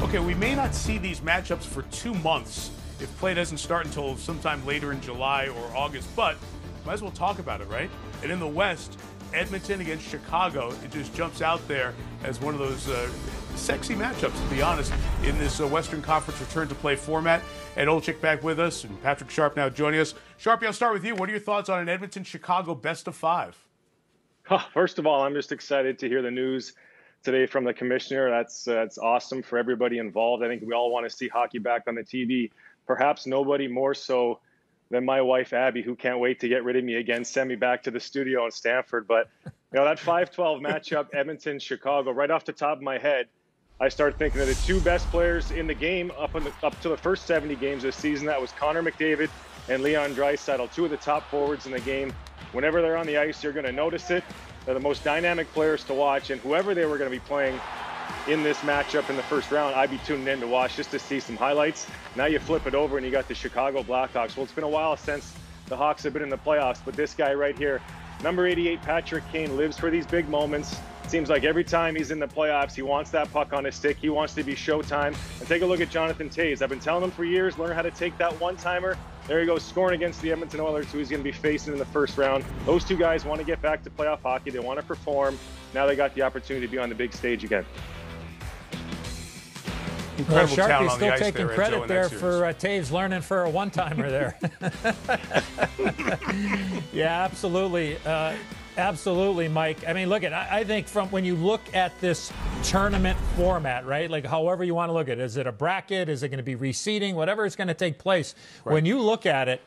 Okay, we may not see these matchups for 2 months if play doesn't start until sometime later in July or August, but might as well talk about it, right? And in the West, Edmonton against Chicago, it just jumps out there as one of those sexy matchups, to be honest, in this Western Conference return to play format. Ed Olczyk back with us, and Patrick Sharp now joining us. Sharpie, I'll start with you. What are your thoughts on an Edmonton-Chicago best-of-5? First of all, I'm just excited to hear the news today from the commissioner. That's awesome for everybody involved. I think we all want to see hockey back on the TV. Perhaps nobody more so than my wife, Abby, who can't wait to get rid of me again, send me back to the studio in Stamford. But, that 5-12 matchup, Edmonton-Chicago, right off the top of my head, I started thinking of the two best players in the game up to the first 70 games this season. That was Connor McDavid and Leon Draisaitl, two of the top forwards in the game. Whenever they're on the ice, you're going to notice it. They're the most dynamic players to watch, and whoever they were going to be playing in this matchup in the first round, I'd be tuning in to watch just to see some highlights. Now you flip it over and you got the Chicago Blackhawks. Well, it's been a while since the Hawks have been in the playoffs, but this guy right here, number 88, Patrick Kane, lives for these big moments. Seems like every time he's in the playoffs, he wants that puck on his stick. He wants to be showtime. And take a look at Jonathan Toews. I've been telling him for years, learn how to take that one-timer. There he goes, scoring against the Edmonton Oilers, who he's going to be facing in the first round. Those two guys want to get back to playoff hockey. They want to perform. Now they got the opportunity to be on the big stage again. Incredible Sharpie's still taking credit there for Toews learning for a one-timer there. Yeah, absolutely. Absolutely, Mike. I mean, look at, I think from when you look at this tournament format, right? Like however you want to look at it. Is it a bracket? Is it going to be reseeding? Whatever is going to take place. Right. When you look at it,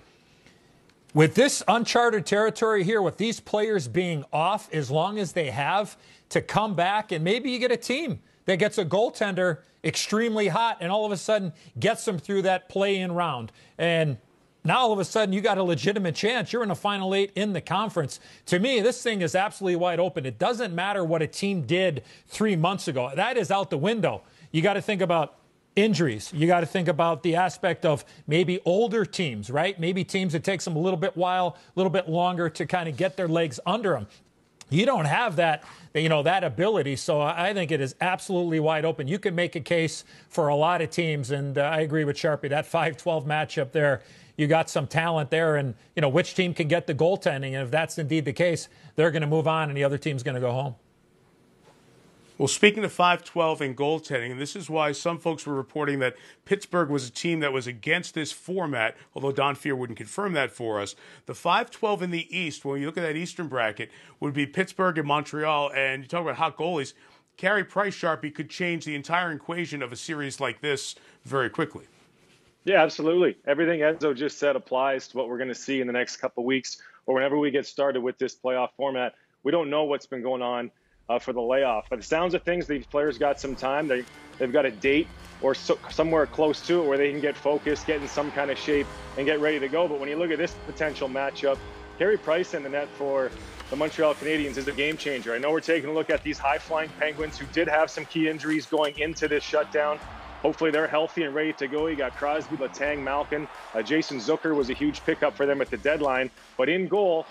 with this uncharted territory here, with these players being off as long as they have to come back, and maybe you get a team that gets a goaltender extremely hot and all of a sudden gets them through that play-in round. And now all of a sudden you got a legitimate chance. You're in the Final 8 in the conference. To me, this thing is absolutely wide open. It doesn't matter what a team did 3 months ago. That is out the window. You got to think about injuries. You got to think about the aspect of maybe older teams, right? Maybe teams that takes them a little bit longer to kind of get their legs under them. You don't have that, that ability. So I think it is absolutely wide open. You can make a case for a lot of teams, and I agree with Sharpie. That 5-12 matchup there, you got some talent there, and which team can get the goaltending. And if that's indeed the case, they're going to move on, and the other team's going to go home. Well, speaking of 5-12 and goaltending, and this is why some folks were reporting that Pittsburgh was a team that was against this format, although Don Fehr wouldn't confirm that for us. The 5-12 in the East, when you look at that Eastern bracket, would be Pittsburgh and Montreal, and you talk about hot goalies. Carey Price, Sharpie, could change the entire equation of a series like this very quickly. Yeah, absolutely. Everything Enzo just said applies to what we're going to see in the next couple of weeks or whenever we get started with this playoff format. We don't know what's been going on for the layoff. But the sounds of things, these players got some time. They've got a date or somewhere close to it where they can get focused, get in some kind of shape, and get ready to go. But when you look at this potential matchup, Carey Price in the net for the Montreal Canadiens is a game changer. I know we're taking a look at these high-flying Penguins who did have some key injuries going into this shutdown. Hopefully they're healthy and ready to go. You got Crosby, Letang, Malkin. Jason Zucker was a huge pickup for them at the deadline. But in goal,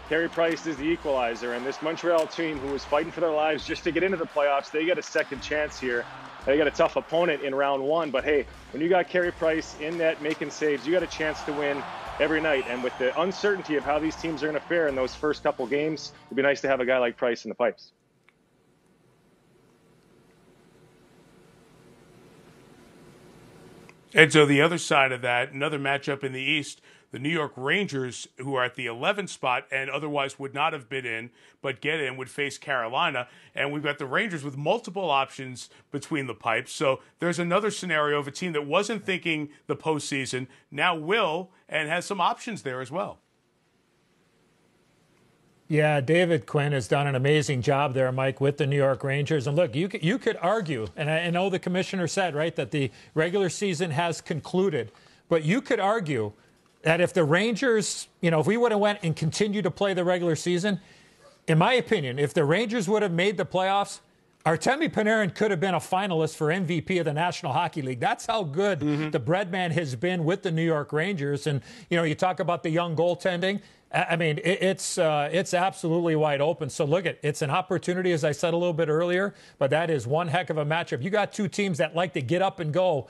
Carey Price is the equalizer. And this Montreal team who was fighting for their lives just to get into the playoffs, they get a second chance here. They got a tough opponent in round one. But, hey, when you got Carey Price in net making saves, you got a chance to win every night. And with the uncertainty of how these teams are going to fare in those first couple games, it'd be nice to have a guy like Price in the pipes. And so the other side of that, another matchup in the East, the New York Rangers, who are at the 11th spot and otherwise would not have been in, but get in, would face Carolina. And we've got the Rangers with multiple options between the pipes. So there's another scenario of a team that wasn't thinking the postseason, now will, and has some options there as well. Yeah, David Quinn has done an amazing job there, Mike, with the New York Rangers. And look, you could argue, and I know the commissioner said, right, that the regular season has concluded, but you could argue that if the Rangers, if we would have went and continued to play the regular season, in my opinion, if the Rangers would have made the playoffs, Artemi Panarin could have been a finalist for MVP of the National Hockey League. That's how good the Breadman has been with the New York Rangers. And, you talk about the young goaltending. I mean, it's absolutely wide open. So look, it's an opportunity, as I said a little bit earlier, but that is one heck of a matchup. You got two teams that like to get up and go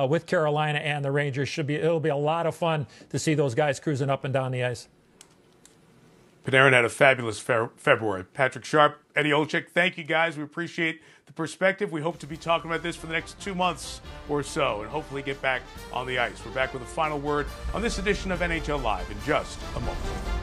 with Carolina and the Rangers. It'll be a lot of fun to see those guys cruising up and down the ice. Panarin had a fabulous February. Patrick Sharp, Eddie Olczyk, thank you guys. We appreciate the perspective. We hope to be talking about this for the next 2 months or so and hopefully get back on the ice. We're back with a final word on this edition of NHL Live in just a moment.